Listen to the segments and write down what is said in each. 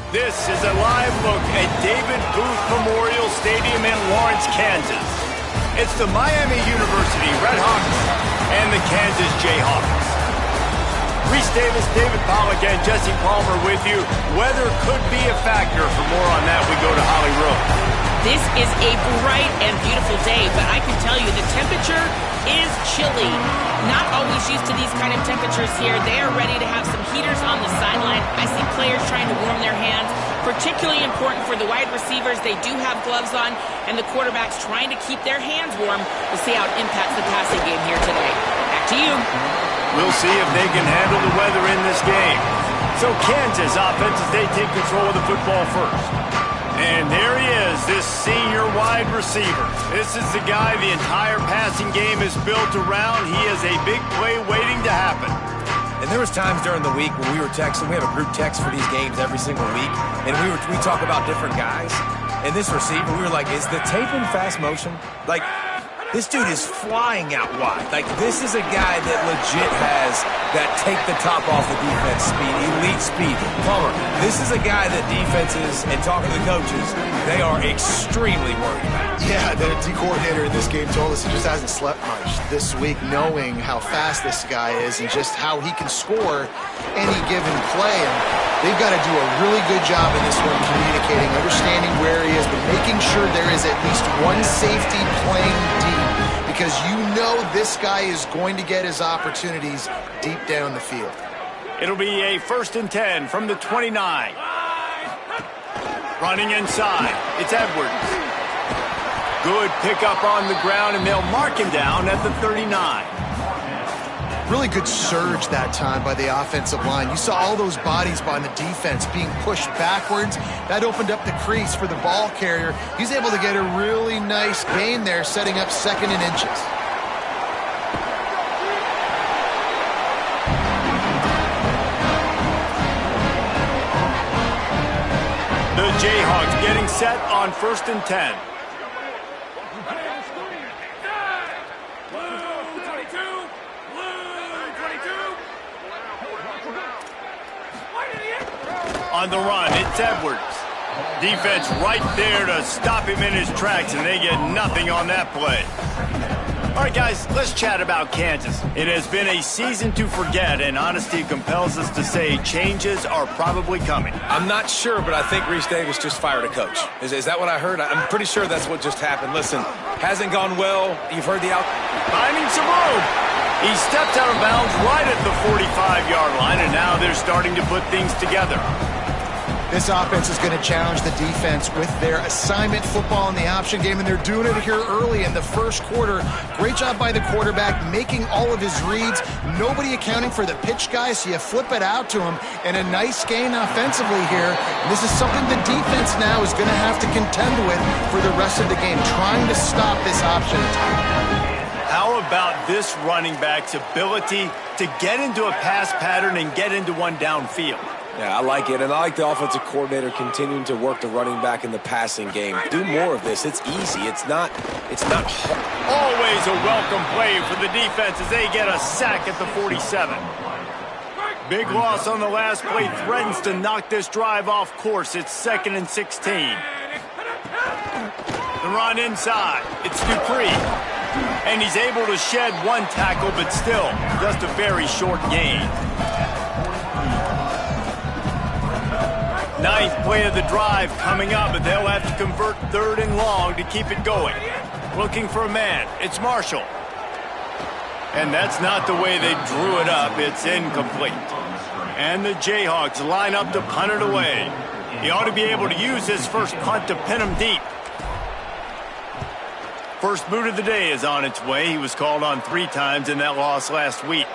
This is a live look at David Booth Memorial Stadium in Lawrence, Kansas. It's the Miami University Redhawks and the Kansas Jayhawks. Reese Davis, David Pollack, and Jesse Palmer with you. Weather could be a factor. For more on that, we go to Holly Rowe. This is a bright and beautiful day, but I can tell you the temperature is chilly. Not always used to these kind of temperatures here. They are ready to have some heaters on the sideline. I see players trying to warm their hands. Particularly important for the wide receivers. They do have gloves on, and the quarterbacks trying to keep their hands warm. We'll see how it impacts the passing game here today. Back to you. We'll see if they can handle the weather in this game. So Kansas offense as they take control of the football first. And there he is, this senior wide receiver. This is the guy the entire passing game is built around. He is a big play waiting to happen. And there was times during the week when we were texting. We have a group text for these games every single week. And we talk about different guys. And this receiver, we were like, is the tape in fast motion? Like, this dude is flying out wide. Like, this is a guy that legit has that take the top off the defense speed, elite speed. Palmer, this is a guy that defenses, and talking to the coaches, they are extremely worried about. Yeah, the D coordinator in this game told us he just hasn't slept much this week, knowing how fast this guy is and just how he can score any given play. And they've got to do a really good job in this one communicating, understanding where he is, but making sure there is at least one safety playing deep. Because you know this guy is going to get his opportunities deep down the field. It'll be a 1st and 10 from the 29. Running inside, it's Edwards. Good pickup on the ground, and they'll mark him down at the 39. Really good surge that time by the offensive line. You saw all those bodies by the defense being pushed backwards. That opened up the crease for the ball carrier. He's able to get a really nice gain there, setting up 2nd and inches. The Jayhawks getting set on 1st and 10. On the run, it's Edwards. Defense right there to stop him in his tracks, and they get nothing on that play. All right, guys, let's chat about Kansas. It has been a season to forget, and honesty compels us to say changes are probably coming. I'm not sure, but I think Reese Davis just fired a coach. Is that what I heard? I'm pretty sure that's what just happened. Listen, hasn't gone well. You've heard the out. Finding some room. He stepped out of bounds right at the 45-yard line, and now they're starting to put things together. This offense is going to challenge the defense with their assignment football in the option game, and they're doing it here early in the first quarter. Great job by the quarterback, making all of his reads. Nobody accounting for the pitch guy, so you flip it out to him, and a nice gain offensively here. And this is something the defense now is going to have to contend with for the rest of the game, trying to stop this option attack. How about this running back's ability to get into a pass pattern and get into one downfield? Yeah, I like it, and I like the offensive coordinator continuing to work the running back in the passing game. Do more of this. It's easy. It's not hard. Always a welcome play for the defense as they get a sack at the 47. Big loss on the last play threatens to knock this drive off course. It's 2nd and 16. The run inside. It's Dupree. And he's able to shed one tackle, but still just a very short gain. 9th play of the drive coming up, but they'll have to convert 3rd and long to keep it going. Looking for a man. It's Marshall. And that's not the way they drew it up. It's incomplete. And the Jayhawks line up to punt it away. He ought to be able to use his first punt to pin him deep. First boot of the day is on its way. He was called on 3 times in that loss last week.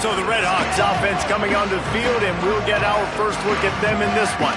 So the Redhawks offense coming onto the field, and we'll get our first look at them in this one.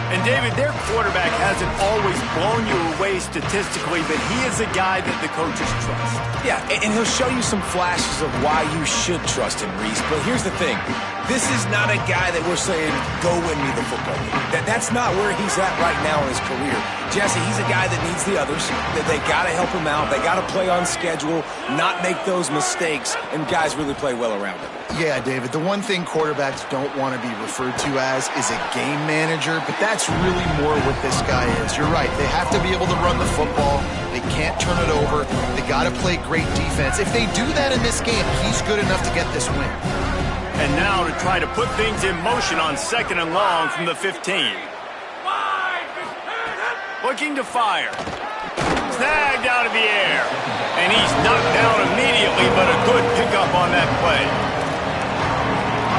And David, their quarterback hasn't always blown you away statistically, but he is a guy that the coaches trust. Yeah, and he'll show you some flashes of why you should trust him, Reese. But here's the thing. This is not a guy that we're saying, go win me the football game. That's not where he's at right now in his career. Jesse, he's a guy that needs the others, that they got to help him out. They got to play on schedule, not make those mistakes, and guys really play well around him. Yeah, David, the one thing quarterbacks don't want to be referred to as is a game manager, but that's really more what this guy is. You're right. They have to be able to run the football. They can't turn it over. They got to play great defense. If they do that in this game, he's good enough to get this win. And now to try to put things in motion on 2nd and long from the 15. Looking to fire. Snagged out of the air. And he's knocked down immediately, but a good pickup on that play.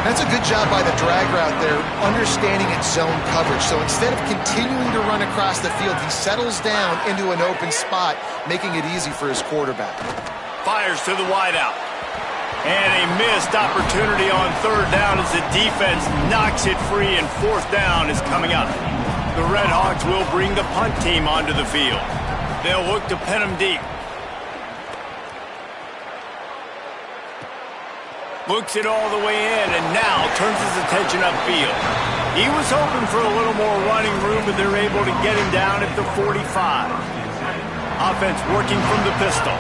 That's a good job by the drag route there, understanding its zone coverage. So instead of continuing to run across the field, he settles down into an open spot, making it easy for his quarterback. Fires to the wideout. And a missed opportunity on 3rd down as the defense knocks it free, and 4th down is coming up. The Red Hawks will bring the punt team onto the field. They'll look to pin them deep. Looks it all the way in, and now turns his attention upfield. He was hoping for a little more running room, but they're able to get him down at the 45. Offense working from the pistol.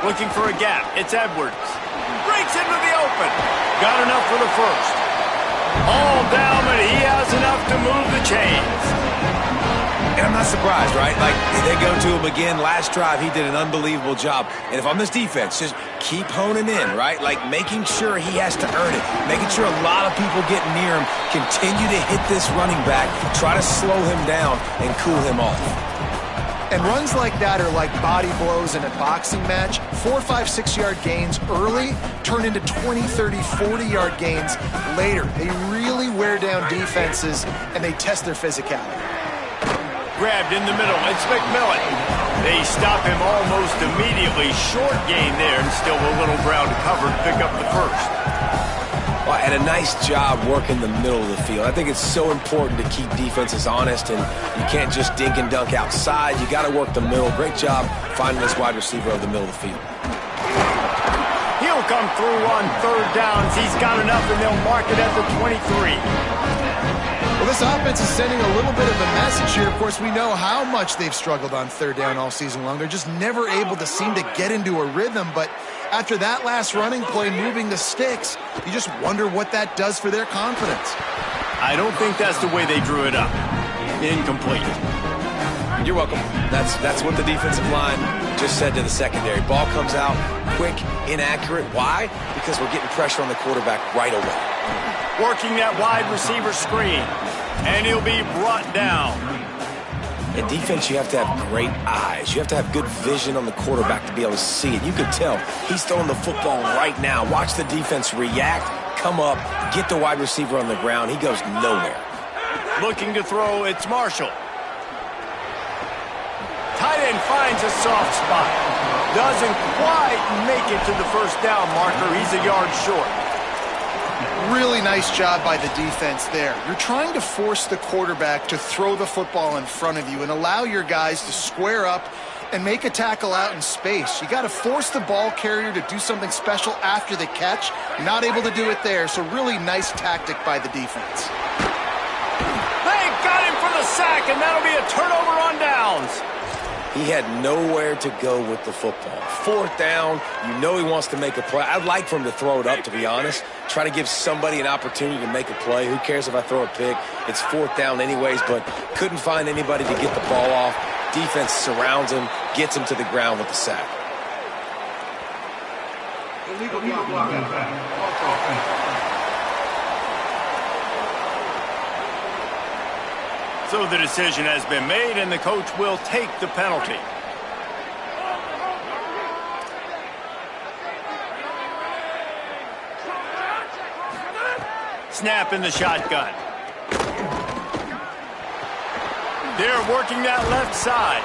Looking for a gap. It's Edwards. Breaks into the open. Got enough for the first. All down, but he has enough to move the chains. And I'm not surprised, right? Like, they go to him again. Last drive, he did an unbelievable job. And if I'm this defense, just keep honing in, right? Like, making sure he has to earn it. Making sure a lot of people get near him. Continue to hit this running back. Try to slow him down and cool him off. And runs like that are like body blows in a boxing match. 4, 5, 6-yard gains early turn into 20, 30, 40-yard gains later. They really wear down defenses, and they test their physicality. Grabbed in the middle. It's McMillan. They stop him almost immediately. Short gain there, and still a little ground to cover to pick up the first. Well, and a nice job working the middle of the field. I think it's so important to keep defenses honest, and you can't just dink and dunk outside. You got to work the middle. Great job finding this wide receiver over the middle of the field. He'll come through on 3rd downs. He's got enough, and they'll mark it at the 23. Well, this offense is sending a little bit of a message here. Of course, we know how much they've struggled on 3rd down all season long. They're just never able to seem to get into a rhythm, but after that last running play, moving the sticks, you just wonder what that does for their confidence. I don't think that's the way they drew it up. Incomplete. You're welcome. That's what the defensive line just said to the secondary. Ball comes out quick, inaccurate. Why? Because we're getting pressure on the quarterback right away. Working that wide receiver screen, and he'll be brought down. In defense, you have to have great eyes. You have to have good vision on the quarterback to be able to see it. You could tell he's throwing the football right now. Watch the defense react, come up, get the wide receiver on the ground. He goes nowhere. Looking to throw, it's Marshall. Tight end finds a soft spot. Doesn't quite make it to the 1st down marker. He's a yard short. Really nice job by the defense there. You're trying to force the quarterback to throw the football in front of you and allow your guys to square up and make a tackle out in space. You got to force the ball carrier to do something special after the catch. Not able to do it there, so really nice tactic by the defense. They got him for the sack, and that'll be a turnover on downs. He had nowhere to go with the football. 4th down, you know he wants to make a play. I'd like for him to throw it up, to be honest. Try to give somebody an opportunity to make a play. Who cares if I throw a pick? It's 4th down anyways, but couldn't find anybody to get the ball off. Defense surrounds him, gets him to the ground with the sack. So the decision has been made, and the coach will take the penalty. Snap in the shotgun. They're working that left side.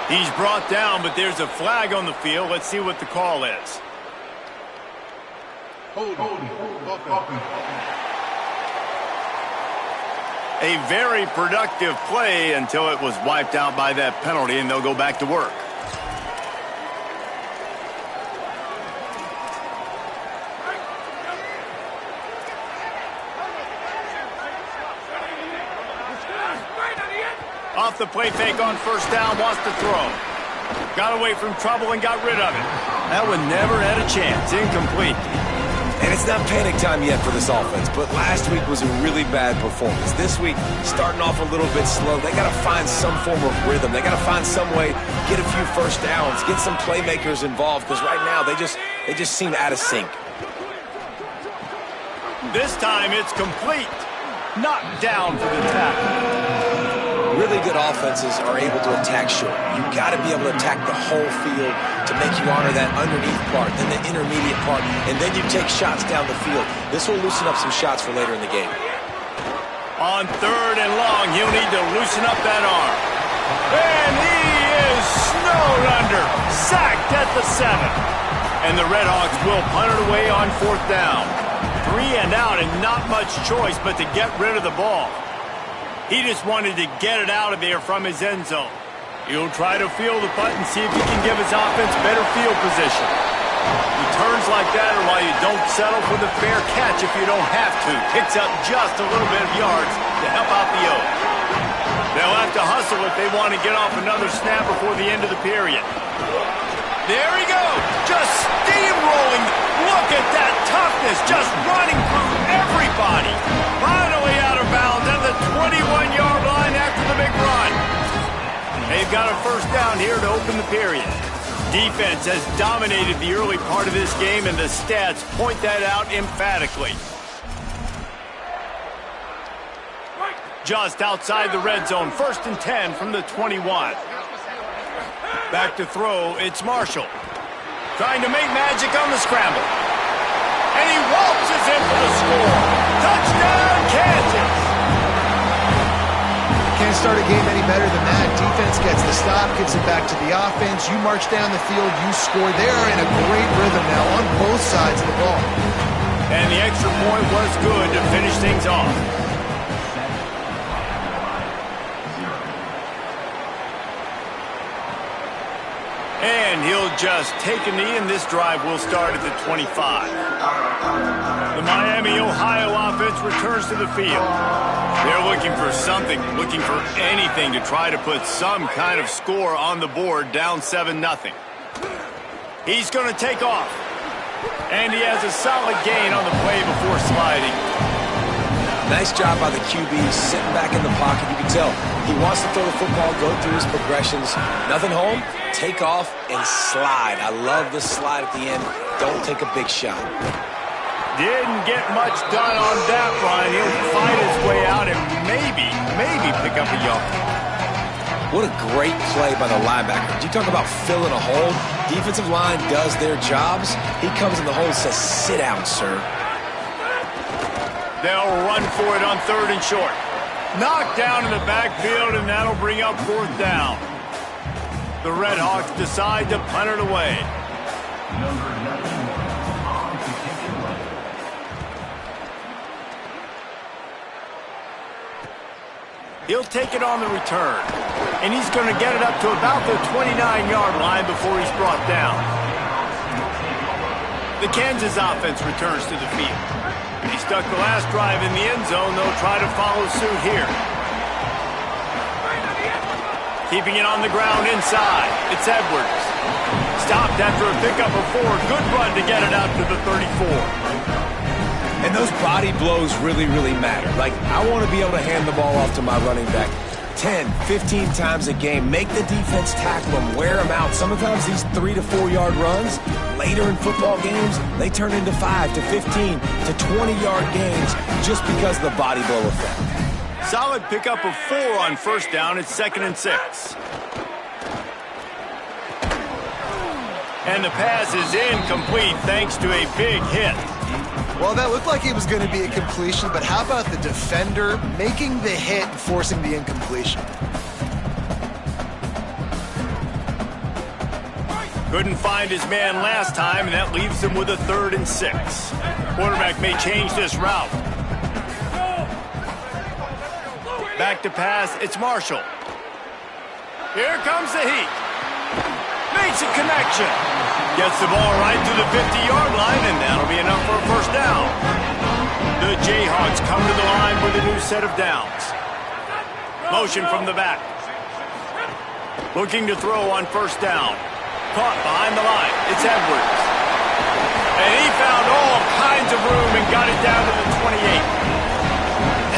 He's brought down, but there's a flag on the field. Let's see what the call is. A very productive play until it was wiped out by that penalty, and they'll go back to work. Off the play fake on first down, wants to throw. Got away from trouble and got rid of it. That one never had a chance. Incomplete. And it's not panic time yet for this offense, but last week was a really bad performance. This week, starting off a little bit slow, they got to find some form of rhythm. They got to find some way, get a few first downs, get some playmakers involved, because right now they just seem out of sync. This time it's complete. Knocked down for the tackle. Really good offenses are able to attack short. You got to be able to attack the whole field to make you honor that underneath part, then the intermediate part, and then you take shots down the field. This will loosen up some shots for later in the game. On third and long, he'll need to loosen up that arm. And he is snowed under. Sacked at the 7. And the Redhawks will punt it away on fourth down. 3 and out and not much choice but to get rid of the ball. He just wanted to get it out of there from his end zone. He'll try to field the punt and see if he can give his offense better field position. Returns like that are why you don't settle for the fair catch if you don't have to. Picks up just a little bit of yards to help out the O's. They'll have to hustle if they want to get off another snap before the end of the period. There he goes, just steamrolling. Look at that toughness, just running through everybody. Finally out of bounds at the 21-yard line after the big run. They've got a first down here to open the period. Defense has dominated the early part of this game, and the stats point that out emphatically. Just outside the red zone, 1st and 10 from the 21. Back to throw, it's Marshall. Trying to make magic on the scramble. And he waltzes in for the score. Touchdown, Kansas! Can't start a game any better than that. Defense gets the stop, gives it back to the offense. You march down the field, you score. They are in a great rhythm now on both sides of the ball. And the extra point was good to finish things off. And he'll just take a knee, and this drive will start at the 25. The Miami, Ohio offense returns to the field. They're looking for something, looking for anything to try to put some kind of score on the board, down 7-0. He's going to take off. And he has a solid gain on the play before sliding. Nice job by the QB, sitting back in the pocket. You can tell he wants to throw the football, go through his progressions. Nothing home, take off and slide. I love the slide at the end. Don't take a big shot. Didn't get much done on that run. He'll fight his way out and maybe pick up a yard. What a great play by the linebacker. You talk about filling a hole. Defensive line does their jobs. He comes in the hole and says, sit down, sir. They'll run for it on 3rd and short. Knocked down in the backfield, and that'll bring up 4th down. The Redhawks decide to punt it away. He'll take it on the return, and he's going to get it up to about the 29-yard line before he's brought down. The Kansas offense returns to the field. He stuck the last drive in the end zone. They'll try to follow suit here. Keeping it on the ground inside. It's Edwards. Stopped after a pickup of 4. Good run to get it out to the 34. And those body blows really, really matter. Like, I want to be able to hand the ball off to my running back 10, 15 times a game. Make the defense tackle them, wear them out. Sometimes these 3 to 4 yard runs, later in football games, they turn into 5 to 15 to 20-yard games just because of the body blow effect. Solid pickup of 4 on first down. It's 2nd and 6. And the pass is incomplete thanks to a big hit. Well, that looked like it was going to be a completion, but how about the defender making the hit and forcing the incompletion? Couldn't find his man last time, and that leaves him with a 3rd and 6. Quarterback may change this route. Back to pass, it's Marshall. Here comes the heat. Makes a connection. Gets the ball right to the 50-yard line, and that'll be enough for a first down. The Jayhawks come to the line with a new set of downs. Motion from the back. Looking to throw on first down. Caught behind the line. It's Edwards. And he found all kinds of room and got it down to the 28.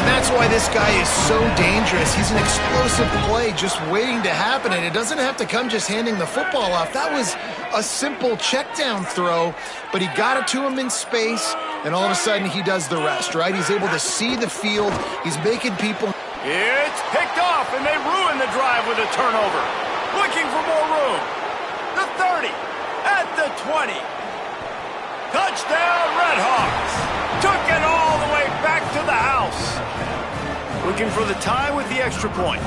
And that's why this guy is so dangerous. He's an explosive play just waiting to happen, and it doesn't have to come just handing the football off. That was a simple check down throw, but he got it to him in space, and all of a sudden he does the rest, right? He's able to see the field. He's making people... It's picked off, and they ruin the drive with a turnover. Looking for more room. The 30, at the 20. Touchdown, Redhawks. Took it all the way back to the house. Looking for the tie with the extra point.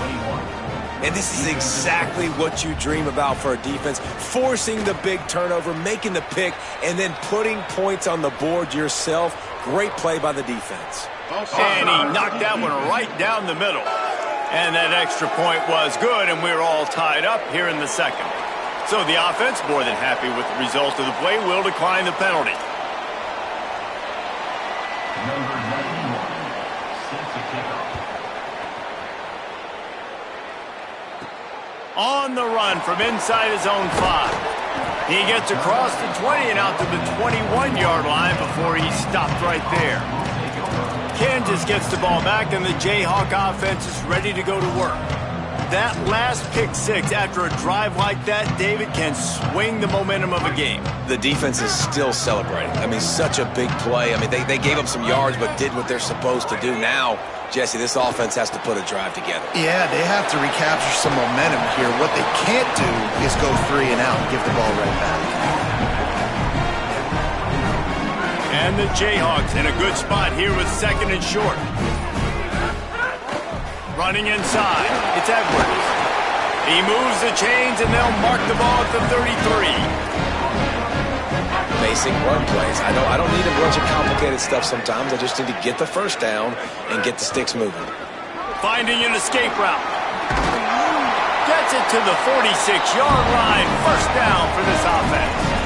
And this is exactly what you dream about for a defense. Forcing the big turnover, making the pick, and then putting points on the board yourself. Great play by the defense. And he knocked that one right down the middle. And that extra point was good, and we're all tied up here in the second. So the offense, more than happy with the result of the play, will decline the penalty. Number 91, set to kick off. On the run from inside his own 5. He gets across the 20 and out to the 21-yard line before he's stopped right there. Kansas gets the ball back, and the Jayhawk offense is ready to go to work. That last pick six after a drive like that, David, can swing the momentum of a game. The defense is still celebrating. I mean, such a big play. I mean, they gave up some yards but did what they're supposed to do. Now, Jesse, this offense has to put a drive together. Yeah, they have to recapture some momentum here. What they can't do is go 3 and out and give the ball right back. And the Jayhawks in a good spot here with second and short. Running inside, it's Edwards. He moves the chains, and they'll mark the ball at the 33. Basic run plays. I don't need a bunch of complicated stuff sometimes. I just need to get the first down and get the sticks moving. Finding an escape route. Gets it to the 46-yard line. First down for this offense.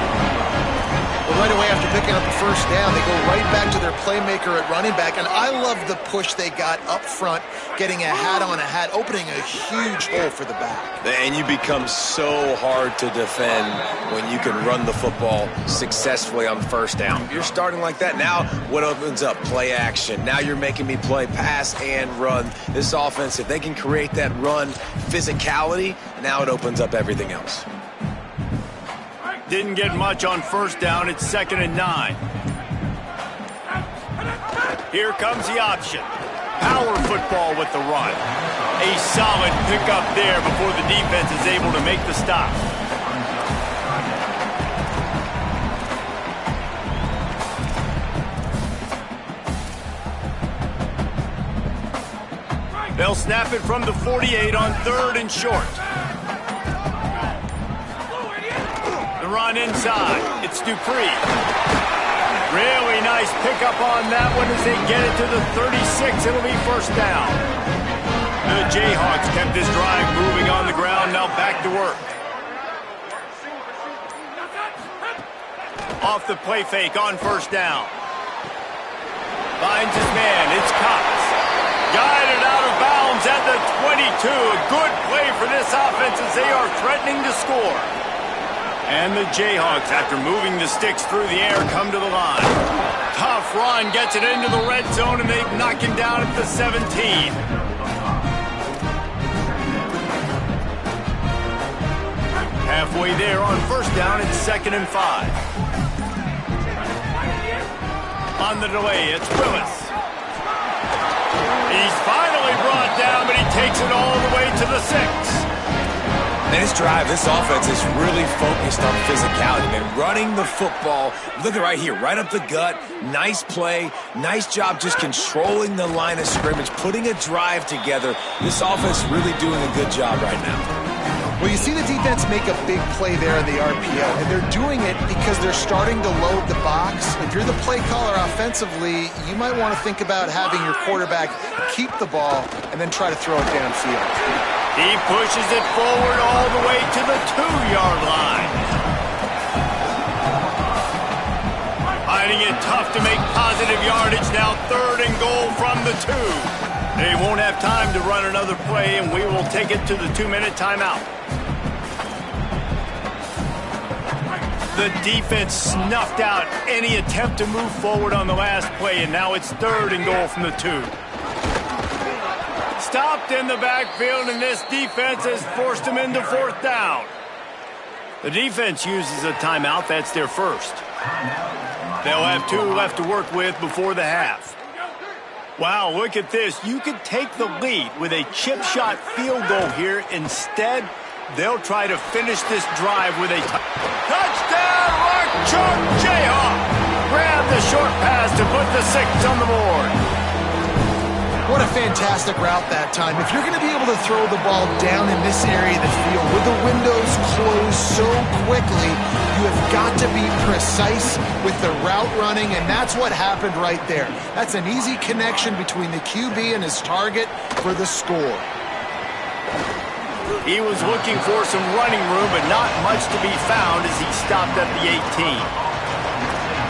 Well, right away after picking up the first down, they go right back to their playmaker at running back, and I love the push they got up front, getting a hat on a hat, opening a huge hole for the back. And you become so hard to defend when you can run the football successfully on first down. You're starting like that. Now what opens up? Play action. Now you're making me play pass and run. This offense, if they can create that run physicality, now it opens up everything else. Didn't get much on first down. It's 2nd and 9. Here comes the option. Power football with the run. A solid pickup there before the defense is able to make the stop. They'll snap it from the 48 on 3rd and short. Run inside. It's Dupree. Really nice pickup on that one as they get it to the 36. It'll be first down. The Jayhawks kept this drive moving on the ground. Now back to work. Off the play fake on first down. Finds his man. It's Cox. Guided out of bounds at the 22. A good play for this offense as they are threatening to score. And the Jayhawks, after moving the sticks through the air, come to the line. Tough run, gets it into the red zone, and they knock him down at the 17. Halfway there on first down, it's 2nd and 5. On the delay, it's Willis. He's finally brought down, but he takes it all the way to the 6. And this drive, this offense is really focused on physicality, man. Running the football, look at right here, right up the gut. Nice play, nice job just controlling the line of scrimmage, putting a drive together. This offense really doing a good job right now. Well, you see the defense make a big play there in the RPO, and they're doing it because they're starting to load the box. If you're the play caller offensively, you might want to think about having your quarterback keep the ball and then try to throw it downfield. He pushes it forward all the way to the 2-yard line. Finding it tough to make positive yardage. Now 3rd and goal from the 2. They won't have time to run another play, and we will take it to the 2-minute timeout. The defense snuffed out any attempt to move forward on the last play, and now it's 3rd and goal from the 2. Stopped in the backfield, and this defense has forced him into 4th down. The defense uses a timeout. That's their first. They'll have 2 left to work with before the half. Wow, look at this. You could take the lead with a chip shot field goal here. Instead, they'll try to finish this drive with a touchdown, Lark Jayhawk. Grab the short pass to put the 6 on the board. What a fantastic route that time. If you're going to be able to throw the ball down in this area of the field with the windows closed so quickly, you have got to be precise with the route running, and that's what happened right there. That's an easy connection between the QB and his target for the score. He was looking for some running room, but not much to be found as he stopped at the 18.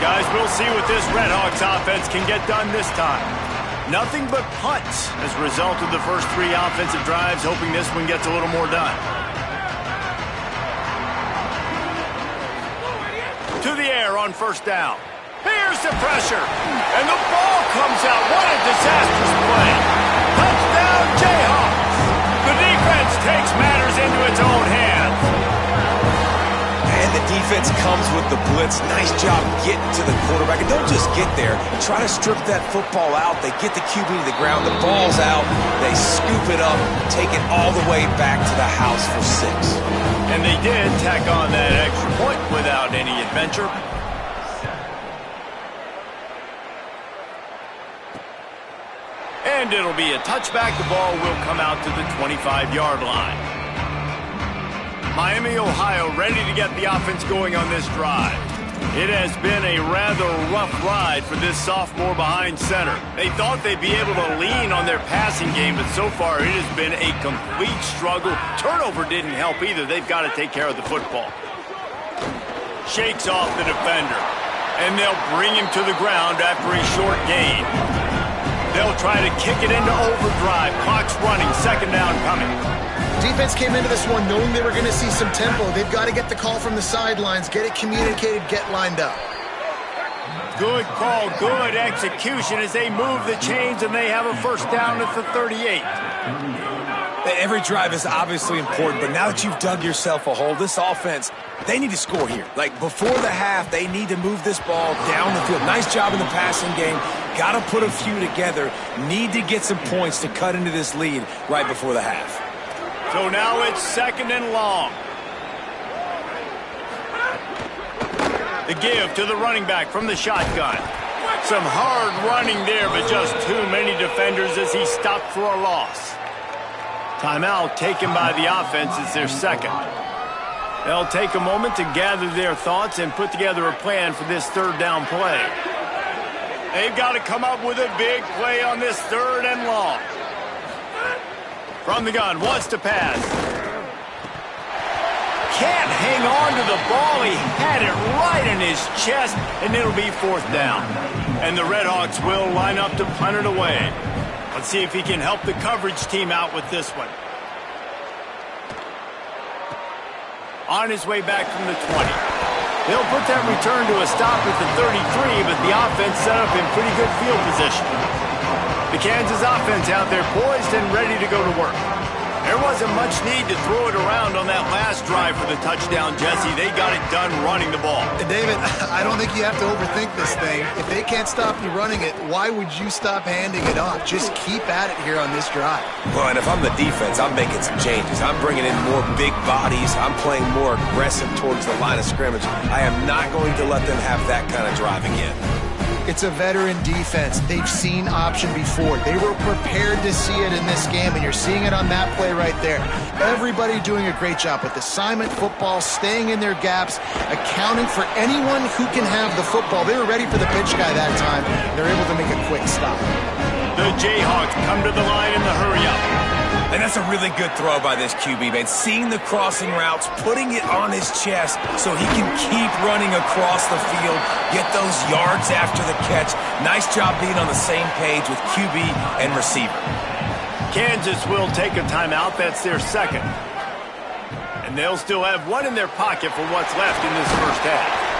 Guys, we'll see what this Redhawks offense can get done this time. Nothing but punts as a result of the first 3 offensive drives, hoping this one gets a little more done. To the air on 1st down. Here's the pressure, and the ball comes out. What a disastrous play. Touchdown, Jayhawks. The defense takes matters into its own hands. And the defense comes with the blitz. Nice job getting to the quarterback. And don't just get there. Try to strip that football out. They get the QB to the ground. The ball's out. They scoop it up, take it all the way back to the house for 6. And they did tack on that extra point without any adventure. And it'll be a touchback. The ball will come out to the 25-yard line. Miami, Ohio, ready to get the offense going on this drive. It has been a rather rough ride for this sophomore behind center. They thought they'd be able to lean on their passing game, but so far it has been a complete struggle. Turnover didn't help either. They've got to take care of the football. Shakes off the defender, and they'll bring him to the ground after a short gain. They'll try to kick it into overdrive. Clock's running, 2nd down coming. Defense came into this one knowing they were going to see some tempo. They've got to get the call from the sidelines, get it communicated, get lined up. Good call, good execution as they move the chains, and they have a 1st down at the 38. Every drive is obviously important, but now that you've dug yourself a hole, this offense, they need to score here. Like, before the half, they need to move this ball down the field. Nice job in the passing game. Got to put a few together. Need to get some points to cut into this lead right before the half. So now it's 2nd and long. The give to the running back from the shotgun. Some hard running there, but just too many defenders as he stopped for a loss. Timeout taken by the offense. It's their 2nd. They'll take a moment to gather their thoughts and put together a plan for this 3rd down play. They've got to come up with a big play on this 3rd and long. From the gun, wants to pass. Can't hang on to the ball. He had it right in his chest, and it'll be 4th down. And the Redhawks will line up to punt it away. Let's see if he can help the coverage team out with this one. On his way back from the 20. They'll put that return to a stop at the 33, but the offense set up in pretty good field position. The Kansas offense out there poised and ready to go to work. There wasn't much need to throw it around on that last drive for the touchdown, Jesse. They got it done running the ball. And David, I don't think you have to overthink this thing. If they can't stop you running it, why would you stop handing it off? Just keep at it here on this drive. Well, and if I'm the defense, I'm making some changes. I'm bringing in more big bodies. I'm playing more aggressive towards the line of scrimmage. I am not going to let them have that kind of drive again. It's a veteran defense. They've seen option before. They were prepared to see it in this game, and you're seeing it on that play right there. Everybody doing a great job with assignment football, staying in their gaps, accounting for anyone who can have the football. They were ready for the pitch guy that time. They're able to make a quick stop. The Jayhawks come to the line in the hurry-up. And that's a really good throw by this QB, man. Seeing the crossing routes, putting it on his chest so he can keep running across the field, get those yards after the catch. Nice job being on the same page with QB and receiver. Kansas will take a timeout. That's their 2nd. And they'll still have one in their pocket for what's left in this 1st half.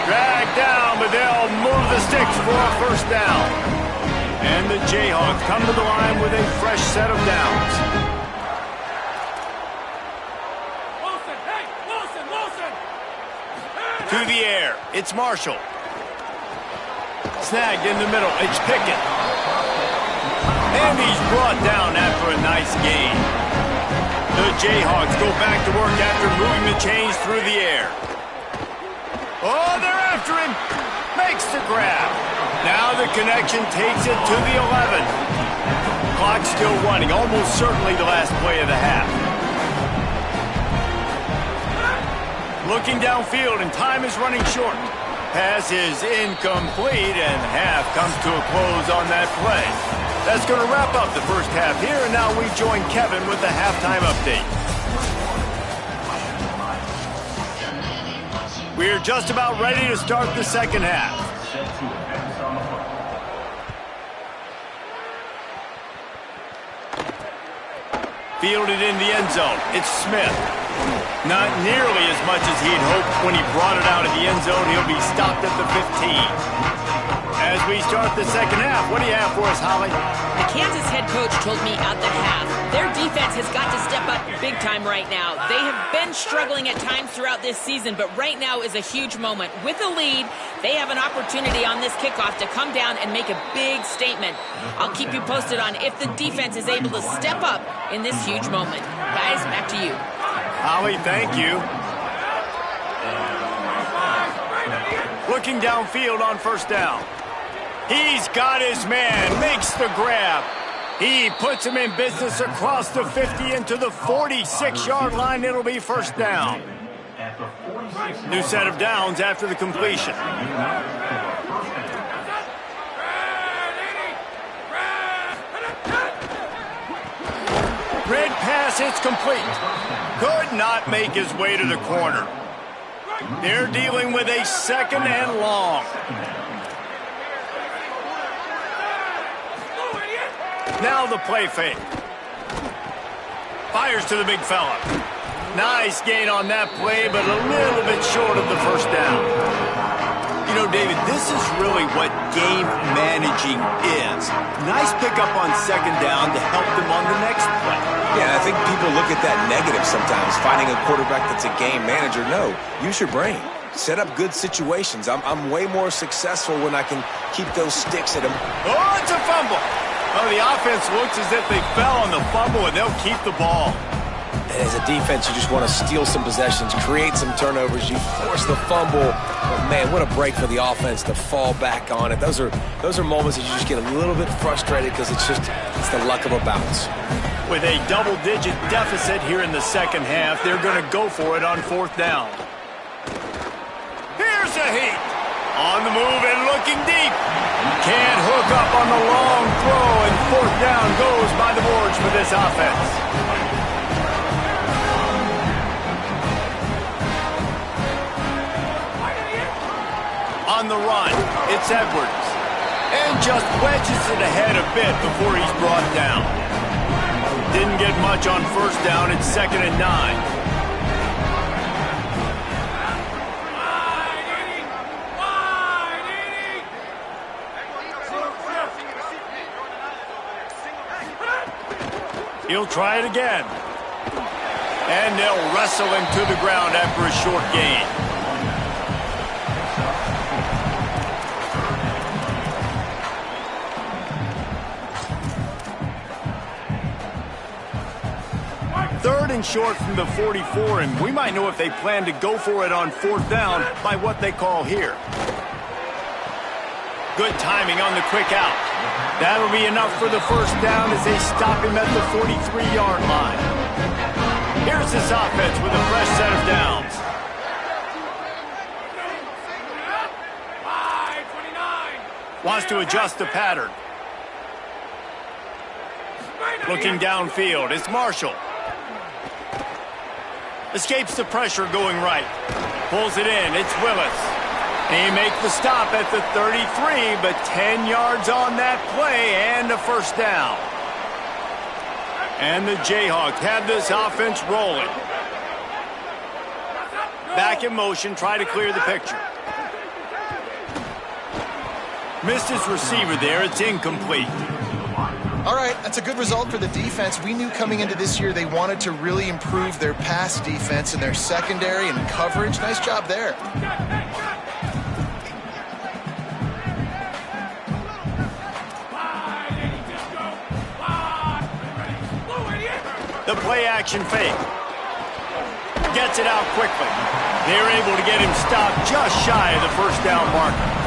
Dragged down, but they'll move the sticks for a first down. And the Jayhawks come to the line with a fresh set of downs. To the air, it's Marshall. Snagged in the middle, it's Pickett. And he's brought down after a nice gain. The Jayhawks go back to work after moving the chains through the air. Oh, they're after him. Makes the grab. Now the connection takes it to the 11. Clock still running, almost certainly the last play of the half. Looking downfield, and time is running short. Pass is incomplete, and half comes to a close on that play. That's going to wrap up the first half here, and now we join Kevin with the halftime update. We're just about ready to start the second half. Fielded in the end zone. It's Smith. Not nearly as much as he'd hoped when he brought it out of the end zone. He'll be stopped at the 15. As we start the second half, what do you have for us, Holly? The Kansas head coach told me at the half, their defense has got to step up big time right now. They have been struggling at times throughout this season, but right now is a huge moment. With a lead, they have an opportunity on this kickoff to come down and make a big statement. I'll keep you posted on if the defense is able to step up in this huge moment. Guys, back to you. Holly, thank you. Looking downfield on first down. He's got his man, makes the grab. He puts him in business across the 50 into the 46-yard line. It'll be first down. New set of downs after the completion. Red pass, it's complete. Could not make his way to the corner. They're dealing with a second and long. Now the play fake. Fires to the big fella. Nice gain on that play, but a little bit short of the first down. You know, David, this is really what game managing is. Nice pickup on second down to help them on the next play. Yeah, I think people look at that negative sometimes, finding a quarterback that's a game manager. No, use your brain. Set up good situations. I'm way more successful when I can keep those sticks at him. Oh, it's a fumble. Well, the offense looks as if they fell on the fumble, and they'll keep the ball. As a defense, you just want to steal some possessions, create some turnovers. You force the fumble. But, man, what a break for the offense to fall back on it. Those are moments that you just get a little bit frustrated because it's the luck of a bounce. With a double-digit deficit here in the second half, they're going to go for it on fourth down. Here's a heat. On the move and looking deep. Can't hook up on the long throw, and fourth down goes by the boards for this offense. On the run, it's Edwards. And just wedges it ahead a bit before he's brought down. Didn't get much on first down. It's 2nd and 9. He'll try it again. And they'll wrestle him to the ground after a short gain. Third and short from the 44, and we might know if they plan to go for it on fourth down by what they call here. Good timing on the quick out. That'll be enough for the first down as they stop him at the 43-yard line. Here's this offense with a fresh set of downs. Wants to adjust the pattern. Looking downfield, it's Marshall. Escapes the pressure going right. Pulls it in, it's Willis. He makes the stop at the 33, but 10 yards on that play and a first down. And the Jayhawks have this offense rolling. Back in motion, try to clear the picture. Missed his receiver there. It's incomplete. All right, that's a good result for the defense. We knew coming into this year they wanted to really improve their pass defense and their secondary and coverage. Nice job there. The play action fake. Gets it out quickly. They're able to get him stopped just shy of the first down marker.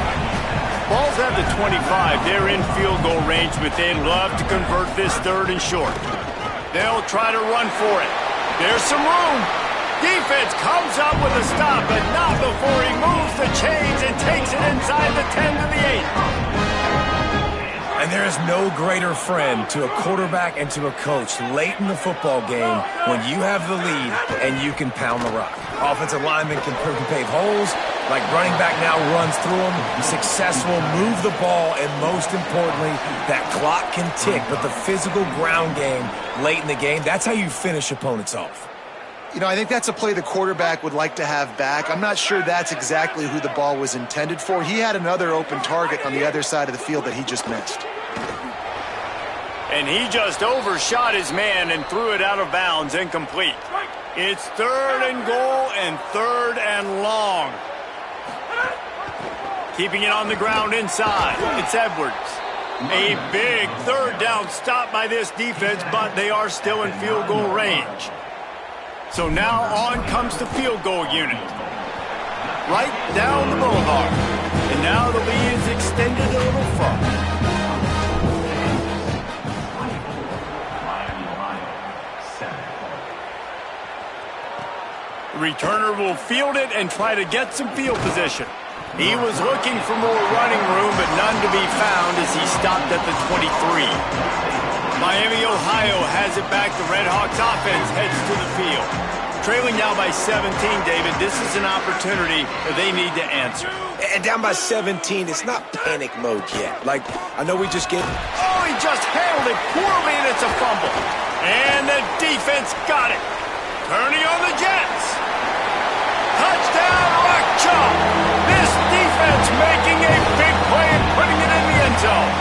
Ball's at the 25. They're in field goal range, but they'd love to convert this third and short. They'll try to run for it. There's some room. Defense comes up with a stop, but not before he moves the chains and takes it inside the 10 to the 8. And there is no greater friend to a quarterback and to a coach late in the football game when you have the lead and you can pound the rock. Offensive linemen can pave holes, like running back now runs through them, be successful, move the ball, and most importantly, that clock can tick. But the physical ground game late in the game, that's how you finish opponents off. You know, I think that's a play the quarterback would like to have back. I'm not sure that's exactly who the ball was intended for. He had another open target on the other side of the field that he just missed. And he just overshot his man and threw it out of bounds, incomplete. It's third and goal and third and long. Keeping it on the ground inside. It's Edwards. A big third down stop by this defense, but they are still in field goal range. So now on comes the field goal unit. Right down the boulevard. And now the lead is extended a little further. The returner will field it and try to get some field position. He was looking for more running room, but none to be found as he stopped at the 23. Miami, Ohio has it back. The Red Hawks offense heads to the field. Trailing now by 17, David. This is an opportunity that they need to answer. And down by 17, it's not panic mode yet. Like, I know we just get... Oh, he just handled it poorly, and it's a fumble. And the defense got it. Turning on the Jets. Touchdown, Rock Chalk. This defense making a big play and putting it in the end zone.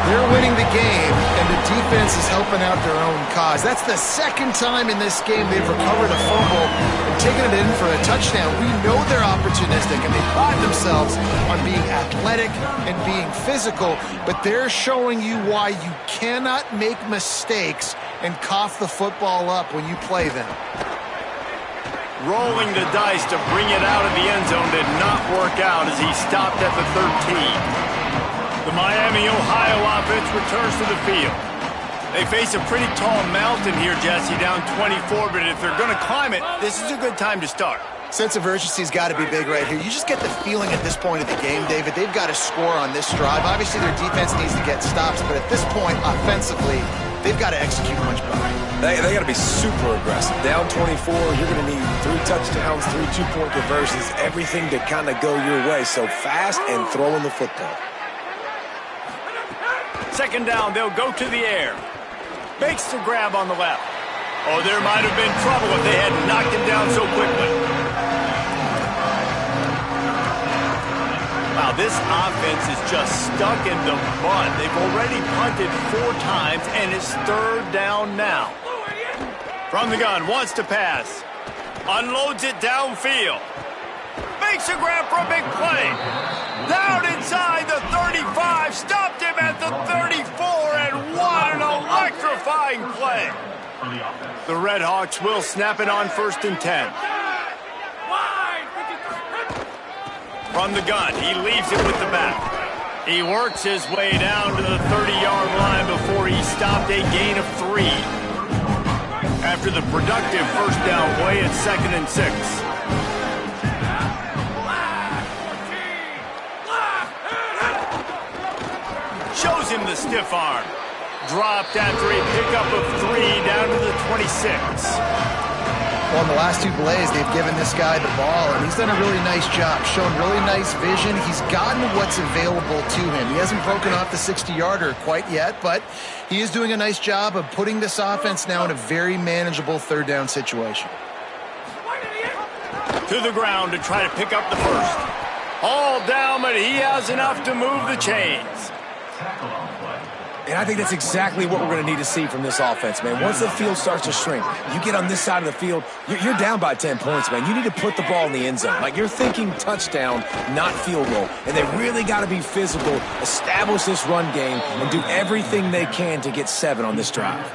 They're winning the game, and the defense is helping out their own cause. That's the second time in this game they've recovered a fumble and taken it in for a touchdown. We know they're opportunistic, and they pride themselves on being athletic and being physical, but they're showing you why you cannot make mistakes and cough the football up when you play them. Rolling the dice to bring it out of the end zone did not work out as he stopped at the 13. The Miami, Ohio offense returns to the field. They face a pretty tall mountain here, Jesse, down 24, but if they're going to climb it, this is a good time to start. Sense of urgency's got to be big right here. You just get the feeling at this point of the game, David, they've got to score on this drive. Obviously, their defense needs to get stops, but at this point, offensively, they've got to execute much better. They got to be super aggressive. Down 24, you're going to need 3 touchdowns, 3 two-point conversions, everything to kind of go your way. So fast and throwing the football. Second down, they'll go to the air. Makes the grab on the left. Oh, there might have been trouble if they hadn't knocked him down so quickly. Wow, this offense is just stuck in the mud. They've already punted 4 times, and it's third down now. From the gun, wants to pass. Unloads it downfield. Makes a grab for a big play. Down inside the 35. Stopped him at the 34, and what an electrifying play. The Red Hawks will snap it on 1st and 10. From the gun, he leaves it with the back. He works his way down to the 30-yard line before he stopped, a gain of 3. After the productive first down play, it's 2nd and 6. Shows him the stiff arm. Dropped after a pickup of 3 down to the 26. Well, in the last 2 plays, they've given this guy the ball, and he's done a really nice job, shown really nice vision. He's gotten what's available to him. He hasn't broken off the 60-yarder quite yet, but he is doing a nice job of putting this offense now in a very manageable 3rd down situation. To the ground to try to pick up the first. Hauled down, but he has enough to move the chains. Tackle on play. And I think that's exactly what we're going to need to see from this offense, man. Once the field starts to shrink, you get on this side of the field, you're down by 10 points, man. You need to put the ball in the end zone. Like, you're thinking touchdown, not field goal. And they really got to be physical, establish this run game, and do everything they can to get 7 on this drive.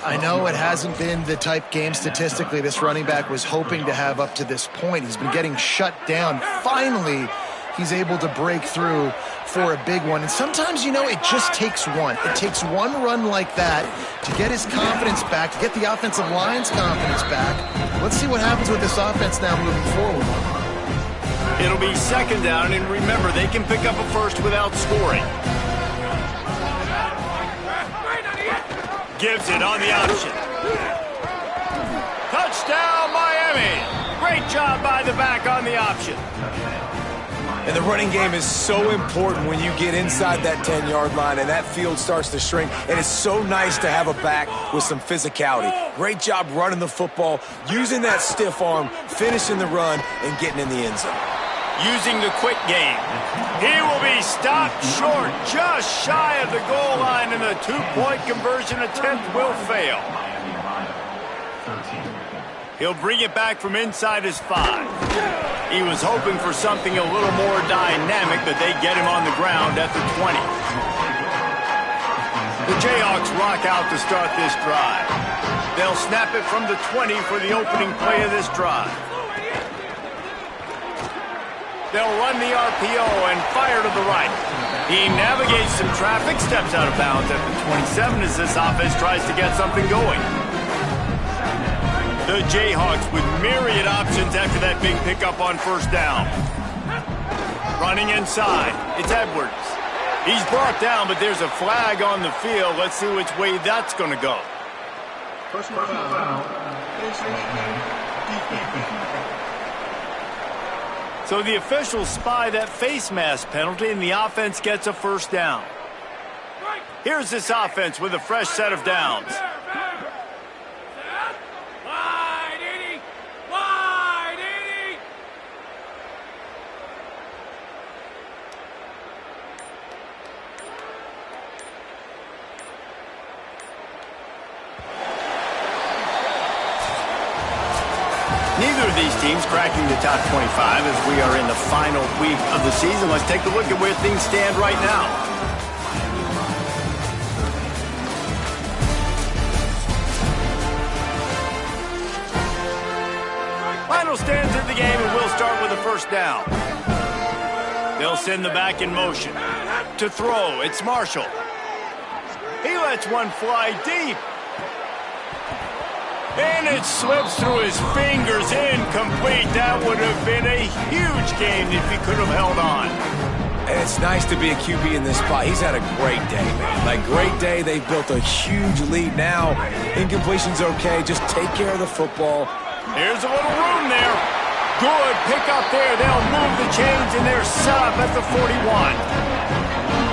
I know it hasn't been the type game statistically this running back was hoping to have up to this point. He's been getting shut down. Finally, he's able to break through for a big one. And sometimes, you know, it just takes one. It takes one run like that to get his confidence back, to get the offensive line's confidence back. Let's see what happens with this offense now moving forward. It'll be second down, and remember, they can pick up a first without scoring. Gives it on the option. Touchdown, Miami! Great job by the back on the option. And the running game is so important when you get inside that 10-yard line and that field starts to shrink. And it's so nice to have a back with some physicality. Great job running the football, using that stiff arm, finishing the run, and getting in the end zone. Using the quick game. He will be stopped short, just shy of the goal line, and the two-point conversion attempt will fail. Miami Ohio, 13. He'll bring it back from inside his 5. He was hoping for something a little more dynamic, but they get him on the ground at the 20. The Jayhawks rock out to start this drive. They'll snap it from the 20 for the opening play of this drive. They'll run the RPO and fire to the right. He navigates some traffic, steps out of bounds at the 27 as this offense tries to get something going. The Jayhawks with myriad options after that big pickup on first down. Running inside, it's Edwards. He's brought down, but there's a flag on the field. Let's see which way that's going to go. Personal foul. So the officials spy that face mask penalty, and the offense gets a first down. Here's this offense with a fresh set of downs. Neither of these teams cracking the top 25 as we are in the final week of the season. Let's take a look at where things stand right now. Final stands in the game, and we'll start with a first down. They'll send the back in motion. To throw, it's Marshall. He lets one fly deep. And it slips through his fingers, incomplete. That would have been a huge game if he could have held on. And it's nice to be a QB in this spot. He's had a great day, man. Like, great day. They've built a huge lead now. Incompletion's okay. Just take care of the football. Here's a little room there. Good pick up there. They'll move the chains, and they're set up at the 41.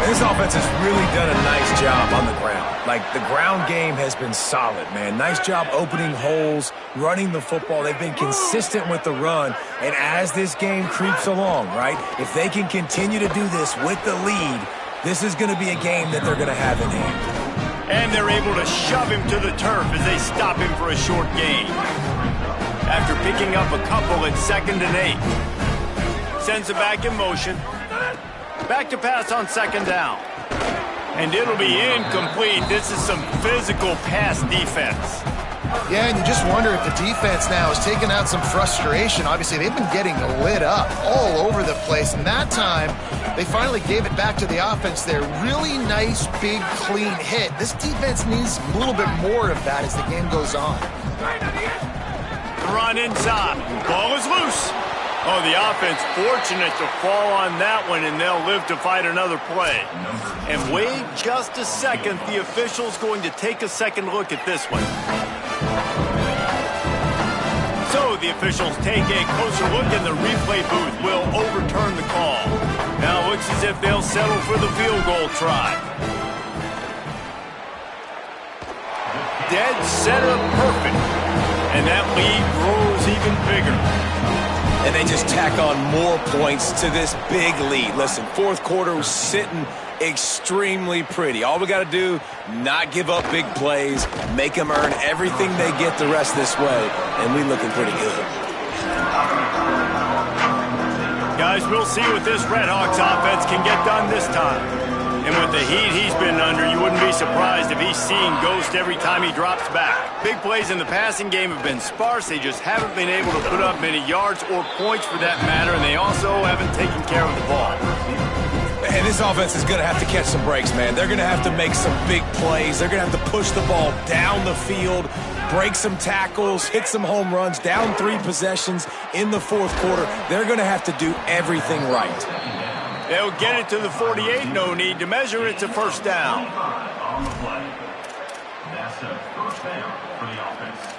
And this offense has really done a nice job on the ground. Like, the ground game has been solid, man. Nice job opening holes, running the football. They've been consistent with the run. And as this game creeps along, right, if they can continue to do this with the lead, this is going to be a game that they're going to have in hand. And they're able to shove him to the turf as they stop him for a short gain. After picking up a couple at 2nd and 8. Sends it back in motion. Back to pass on 2nd down. And it'll be incomplete. This is some physical pass defense. Yeah, and you just wonder if the defense now has taken out some frustration. Obviously, they've been getting lit up all over the place. And that time, they finally gave it back to the offense there. Really nice, big, clean hit. This defense needs a little bit more of that as the game goes on. Run inside. Ball is loose. Oh, the offense fortunate to fall on that one, and they'll live to fight another play. And wait just a second. The official's going to take a second look at this one. So the officials take a closer look, and the replay booth will overturn the call. Now it looks as if they'll settle for the field goal try. Dead center perfect. And that lead grows even bigger. and they just tack on more points to this big lead. Listen, fourth quarter was sitting extremely pretty. All we got to do, not give up big plays, make them earn everything they get the rest this way, and we looking pretty good. Guys, we'll see what this Redhawks offense can get done this time. And with the heat he's been under, you wouldn't be surprised if he's seeing ghost every time he drops back. Big plays in the passing game have been sparse. They just haven't been able to put up many yards or points for that matter, and they also haven't taken care of the ball. And this offense is going to have to catch some breaks, man. They're going to have to make some big plays. They're going to have to push the ball down the field, break some tackles, hit some home runs, down 3 possessions in the fourth quarter. They're going to have to do everything right. They'll get it to the 48, no need to measure. It's a first down. On the play. That's a first down for the offense.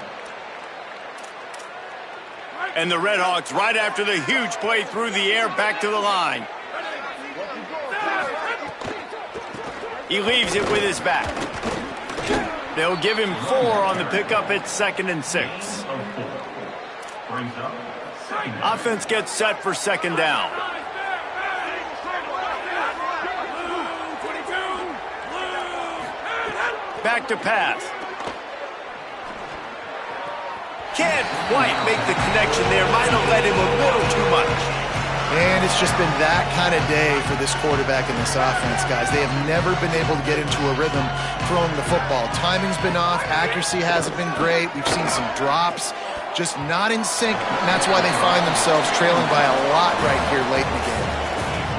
And the Redhawks right after the huge play through the air back to the line. He leaves it with his back. They'll give him 4 on the pickup. It's 2nd and 6. Offense gets set for 2nd down. Back to pass. Can't quite make the connection there. Might have led him a little too much. And it's just been that kind of day for this quarterback and this offense, guys. They have never been able to get into a rhythm throwing the football. Timing's been off. Accuracy hasn't been great. We've seen some drops. Just not in sync. And that's why they find themselves trailing by a lot right here late in the game.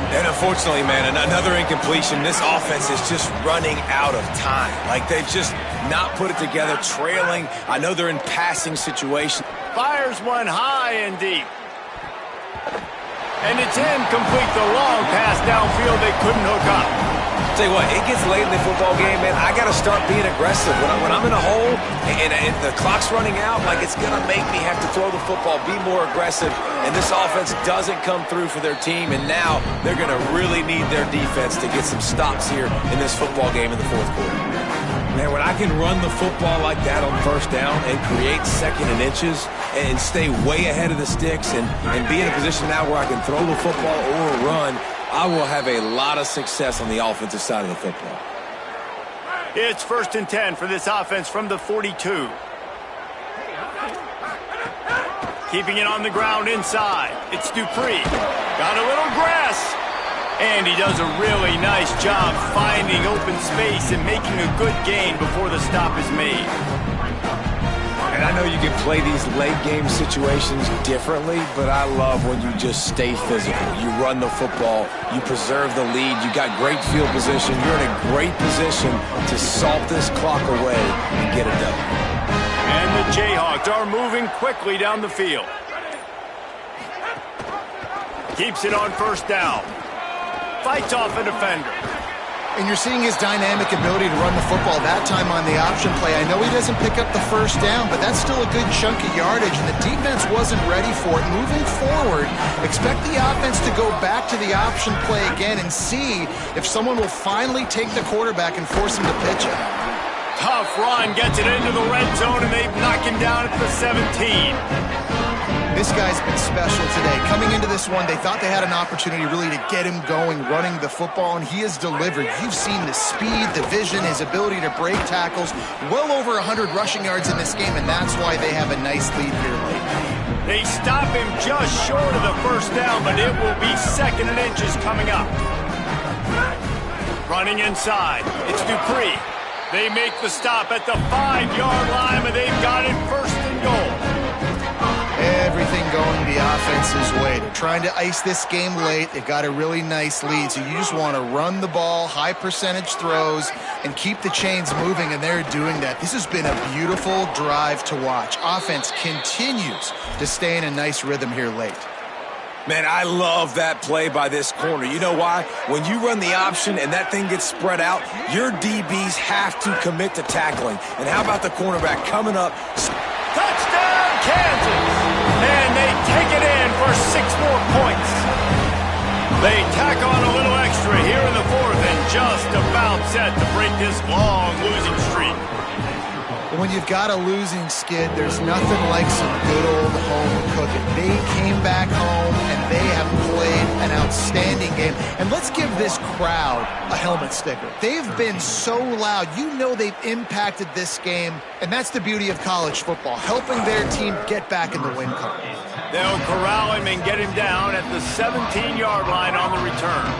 And unfortunately, man, another incompletion. This offense is just running out of time. Like, they've just not put it together, trailing. I know they're in passing situations. Fires one high and deep. And it's incomplete. The long pass downfield they couldn't hook up. Tell you what, it gets late in the football game, man. I got to start being aggressive. When I'm in a hole and the clock's running out, like, it's going to make me have to throw the football, be more aggressive. And this offense doesn't come through for their team, and now they're going to really need their defense to get some stops here in this football game in the fourth quarter. Man, when I can run the football like that on first down and create 2nd and inches and stay way ahead of the sticks and be in a position now where I can throw the football or run, I will have a lot of success on the offensive side of the football. It's 1st and 10 for this offense from the 42. Keeping it on the ground inside. It's Dupree. Got a little grass. And he does a really nice job finding open space and making a good gain before the stop is made. And I know you can play these late game situations differently, but I love when you just stay physical. You run the football, you preserve the lead, you got great field position, you're in a great position to salt this clock away and get it done. And the Jayhawks are moving quickly down the field. Keeps it on first down. Fights off a defender. And you're seeing his dynamic ability to run the football, that time on the option play. I know he doesn't pick up the first down, but that's still a good chunk of yardage, and the defense wasn't ready for it. Moving forward, expect the offense to go back to the option play again and see if someone will finally take the quarterback and force him to pitch it. Tough run, gets it into the red zone, and they knock him down at the 17. This guy's been special today. Coming into this one, they thought they had an opportunity really to get him going, running the football, and he has delivered. You've seen the speed, the vision, his ability to break tackles. Well over 100 rushing yards in this game, and that's why they have a nice lead here late. They stop him just short of the first down, but it will be 2nd and inches coming up. Running inside, it's Dupree. They make the stop at the 5-yard line, but they've got it 1st and goal. Everything going the offense's way. They're trying to ice this game late. They've got a really nice lead, so you just want to run the ball, high percentage throws, and keep the chains moving, and they're doing that. This has been a beautiful drive to watch. Offense continues to stay in a nice rhythm here late. Man, I love that play by this corner. You know why? When you run the option and that thing gets spread out, your DBs have to commit to tackling. And how about the cornerback coming up? Touchdown, Kansas! And they take it in for 6 more points. They tack on a little extra here in the 4th and just about set to break this long losing streak. When you've got a losing skid, there's nothing like some good old home cooking. They came back home, and they have played an outstanding game. And let's give this crowd a helmet sticker. They've been so loud. You know they've impacted this game, and that's the beauty of college football, helping their team get back in the win column. They'll corral him and get him down at the 17-yard line on the return.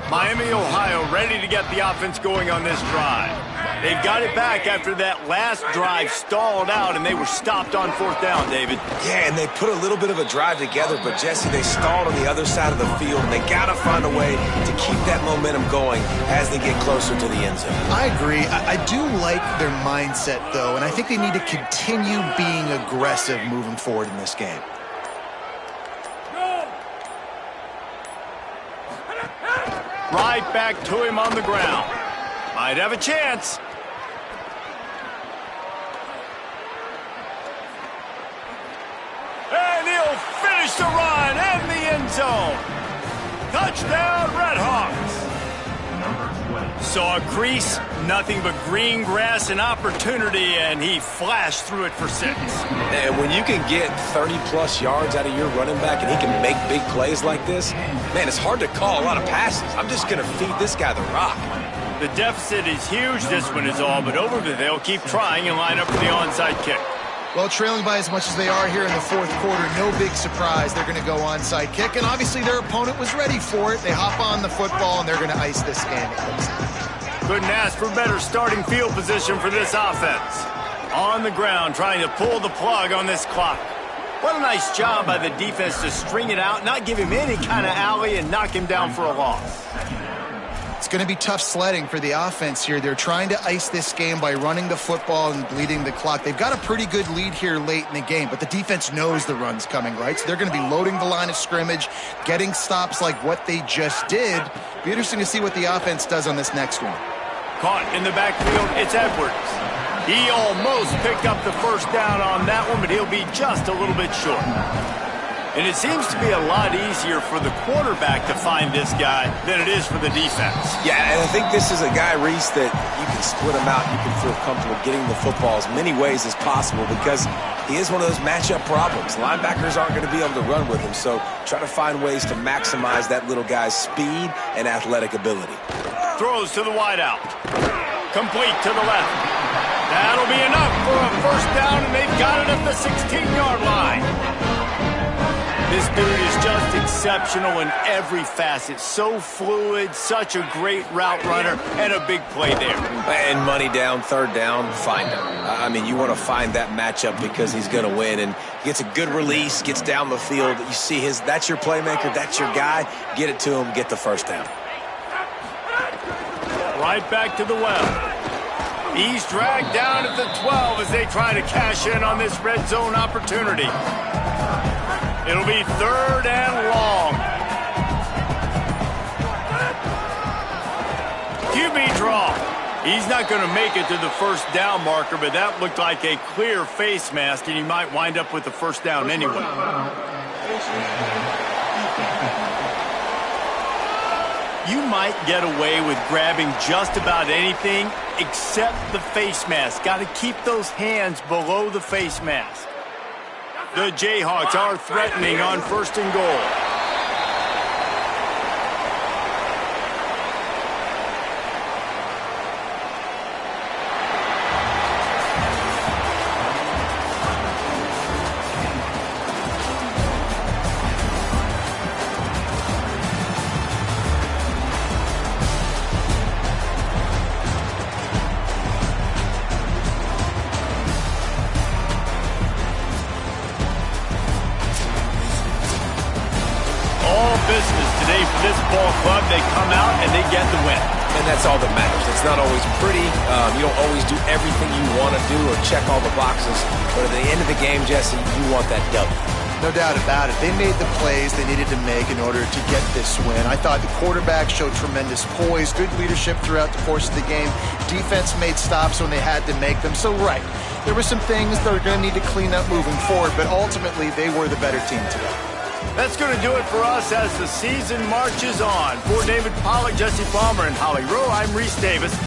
Miami, Ohio, ready to get the offense going on this drive. They've got it back after that last drive stalled out, and they were stopped on fourth down, David. Yeah, and they put a little bit of a drive together, but, Jesse, they stalled on the other side of the field, and they got to find a way to keep that momentum going as they get closer to the end zone. I agree. I do like their mindset, though, and I think they need to continue being aggressive moving forward in this game. Right back to him on the ground. Might have a chance. And he'll finish the run and the end zone. Touchdown, Redhawks. Saw a crease, nothing but green grass and opportunity, and he flashed through it for 6. And when you can get 30-plus yards out of your running back and he can make big plays like this, man, it's hard to call a lot of passes. I'm just going to feed this guy the rock. The deficit is huge, this one is all, but over there, they'll keep trying and line up for the onside kick. Well, trailing by as much as they are here in the fourth quarter, no big surprise. They're going to go onside kick, and obviously their opponent was ready for it. They hop on the football, and they're going to ice this game. Couldn't ask for better starting field position for this offense. On the ground, trying to pull the plug on this clock. What a nice job by the defense to string it out, not give him any kind of alley, and knock him down for a loss. It's going to be tough sledding for the offense here. They're trying to ice this game by running the football and bleeding the clock. They've got a pretty good lead here late in the game, but the defense knows the run's coming, right? So they're going to be loading the line of scrimmage, getting stops like what they just did. Be interesting to see what the offense does on this next one. Caught in the backfield, it's Edwards. He almost picked up the first down on that one, but he'll be just a little bit short. And it seems to be a lot easier for the quarterback to find this guy than it is for the defense. Yeah, and I think this is a guy, Reese, that you can split him out. You can feel comfortable getting the football as many ways as possible because he is one of those matchup problems. Linebackers aren't going to be able to run with him, so try to find ways to maximize that little guy's speed and athletic ability. Throws to the wideout. Complete to the left. That'll be enough for a first down, and they've got it at the 16-yard line. This dude is just exceptional in every facet. So fluid, such a great route runner, and a big play there. And money down, third down, find him. I mean, you want to find that matchup because he's going to win. And gets a good release, gets down the field. You see that's your playmaker, that's your guy. Get it to him, get the first down. Right back to the well. He's dragged down at the 12 as they try to cash in on this red zone opportunity. It'll be third and long. QB draw. He's not going to make it to the first down marker, but that looked like a clear face mask, and he might wind up with the first down anyway. You might get away with grabbing just about anything except the face mask. Got to keep those hands below the face mask. The Jayhawks are threatening on first and goal. Business today for this ball club. They come out and they get the win. And that's all that matters. It's not always pretty. You don't always do everything you want to do or check all the boxes. But at the end of the game, Jesse, you want that W. No doubt about it. They made the plays they needed to make in order to get this win. I thought the quarterback showed tremendous poise, good leadership throughout the course of the game. Defense made stops when they had to make them. So, right, there were some things that are going to need to clean up moving forward, but ultimately they were the better team today. That's going to do it for us as the season marches on. For David Pollack, Jesse Palmer, and Holly Rowe, I'm Reese Davis.